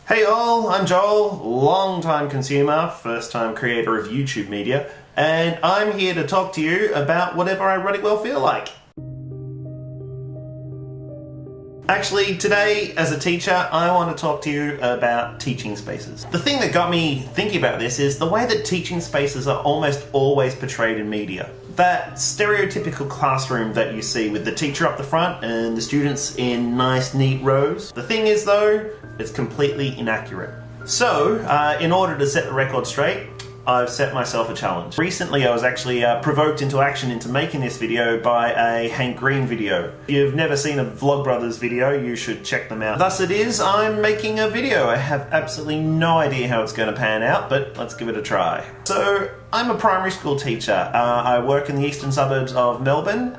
Hey all, I'm Joel, long-time consumer, first-time creator of YouTube media, and I'm here to talk to you about whatever I really well feel like. Actually, today, as a teacher, I want to talk to you about teaching spaces. The thing that got me thinking about this is the way that teaching spaces are almost always portrayed in media. That stereotypical classroom that you see with the teacher up the front and the students in nice, neat rows. The thing is though, it's completely inaccurate. So, in order to set the record straight, I've set myself a challenge. Recently I was actually provoked into action into making this video by a Hank Green video. If you've never seen a Vlogbrothers video, you should check them out. Thus it is, I'm making a video. I have absolutely no idea how it's going to pan out, but let's give it a try. So, I'm a primary school teacher. I work in the eastern suburbs of Melbourne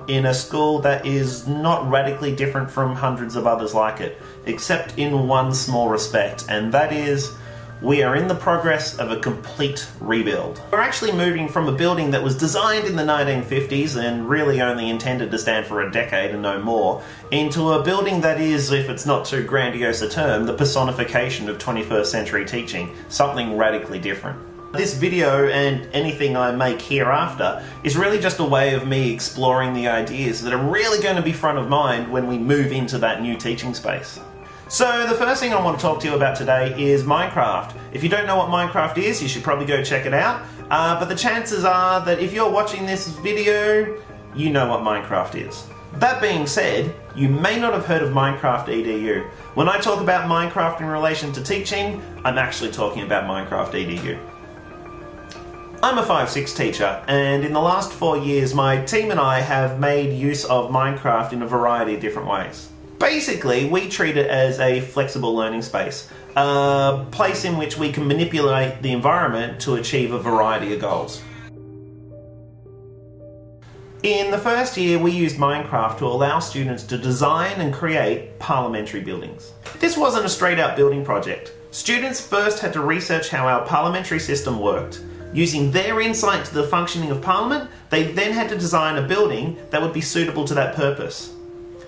in a school that is not radically different from hundreds of others like it, except in one small respect, and that is we are in the progress of a complete rebuild. We're actually moving from a building that was designed in the 1950s and really only intended to stand for a decade and no more, into a building that is, if it's not too grandiose a term, the personification of 21st century teaching, something radically different. This video and anything I make hereafter is really just a way of me exploring the ideas that are really going to be front of mind when we move into that new teaching space. So the first thing I want to talk to you about today is Minecraft. If you don't know what Minecraft is, you should probably go check it out. But the chances are that if you're watching this video, you know what Minecraft is. That being said, you may not have heard of Minecraft EDU. When I talk about Minecraft in relation to teaching, I'm actually talking about Minecraft EDU. I'm a 5/6 teacher, and in the last 4 years my team and I have made use of Minecraft in a variety of different ways. Basically, we treat it as a flexible learning space, a place in which we can manipulate the environment to achieve a variety of goals. In the first year, we used Minecraft to allow students to design and create parliamentary buildings. This wasn't a straight-out building project. Students first had to research how our parliamentary system worked. Using their insight to the functioning of Parliament, they then had to design a building that would be suitable to that purpose.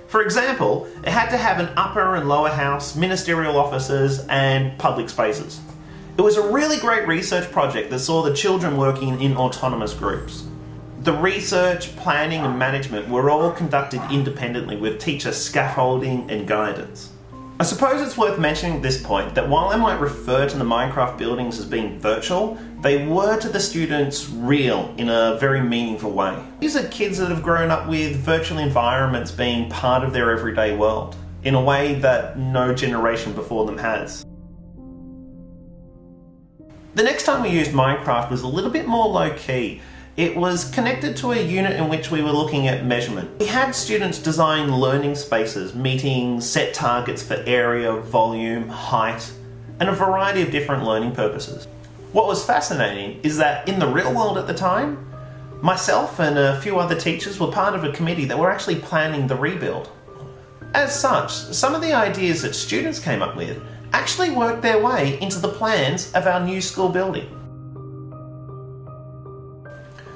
For example, it had to have an upper and lower house, ministerial offices, and public spaces. It was a really great research project that saw the children working in autonomous groups. The research, planning, and management were all conducted independently with teacher scaffolding and guidance. I suppose it's worth mentioning at this point that while I might refer to the Minecraft buildings as being virtual, they were to the students real in a very meaningful way. These are kids that have grown up with virtual environments being part of their everyday world, in a way that no generation before them has. The next time we used Minecraft was a little bit more low-key. It was connected to a unit in which we were looking at measurement. We had students design learning spaces, meeting set targets for area, volume, height, and a variety of different learning purposes. What was fascinating is that in the real world at the time, myself and a few other teachers were part of a committee that were actually planning the rebuild. As such, some of the ideas that students came up with actually worked their way into the plans of our new school building.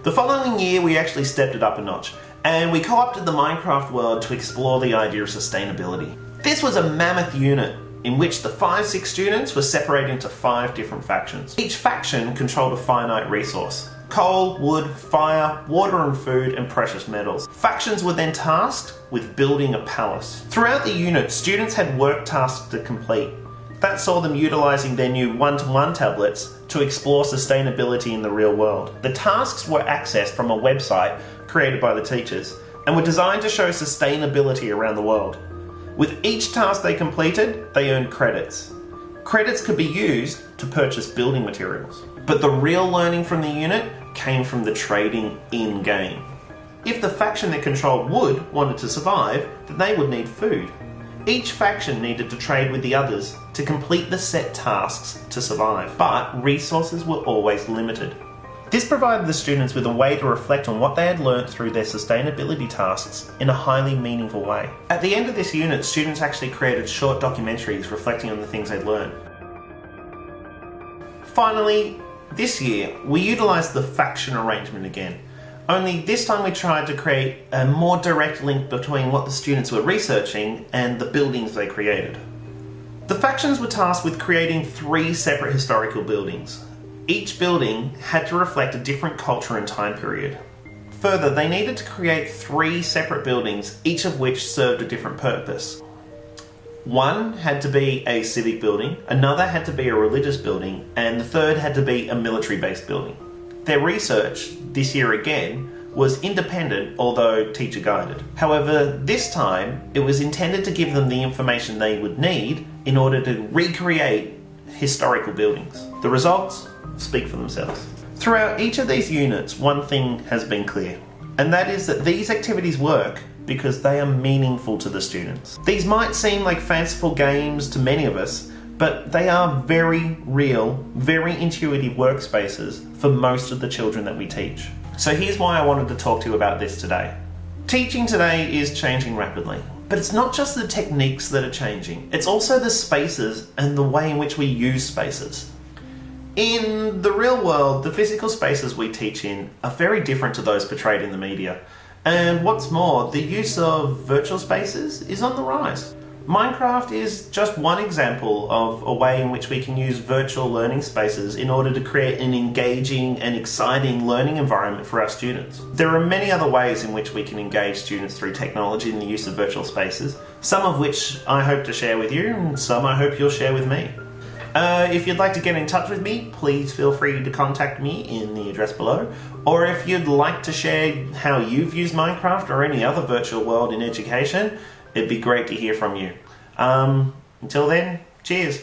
The following year we actually stepped it up a notch, and we co-opted the Minecraft world to explore the idea of sustainability. This was a mammoth unit in which the 5/6 students were separated into 5 different factions. Each faction controlled a finite resource: coal, wood, fire, water and food, and precious metals. Factions were then tasked with building a palace. Throughout the unit, students had work tasks to complete. That saw them utilising their new one-to-one tablets to explore sustainability in the real world. The tasks were accessed from a website created by the teachers and were designed to show sustainability around the world. With each task they completed, they earned credits. Credits could be used to purchase building materials. But the real learning from the unit came from the trading in-game. If the faction that controlled wood wanted to survive, then they would need food. Each faction needed to trade with the others to complete the set tasks to survive, but resources were always limited. This provided the students with a way to reflect on what they had learnt through their sustainability tasks in a highly meaningful way. At the end of this unit, students actually created short documentaries reflecting on the things they'd learned. Finally, this year, we utilised the faction arrangement again. Only this time we tried to create a more direct link between what the students were researching and the buildings they created. The factions were tasked with creating 3 separate historical buildings. Each building had to reflect a different culture and time period. Further, they needed to create 3 separate buildings, each of which served a different purpose. One had to be a civic building, another had to be a religious building, and the third had to be a military-based building. Their research, this year again, was independent, although teacher guided. However, this time it was intended to give them the information they would need in order to recreate historical buildings. The results speak for themselves. Throughout each of these units, one thing has been clear, and that is that these activities work because they are meaningful to the students. These might seem like fanciful games to many of us, but they are very real, very intuitive workspaces for most of the children that we teach. So here's why I wanted to talk to you about this today. Teaching today is changing rapidly, but it's not just the techniques that are changing, it's also the spaces and the way in which we use spaces. In the real world, the physical spaces we teach in are very different to those portrayed in the media. And what's more, the use of virtual spaces is on the rise. Minecraft is just one example of a way in which we can use virtual learning spaces in order to create an engaging and exciting learning environment for our students. There are many other ways in which we can engage students through technology and the use of virtual spaces, some of which I hope to share with you and some I hope you'll share with me. If you'd like to get in touch with me, please feel free to contact me in the address below. Or if you'd like to share how you've used Minecraft or any other virtual world in education, it'd be great to hear from you. Until then, cheers.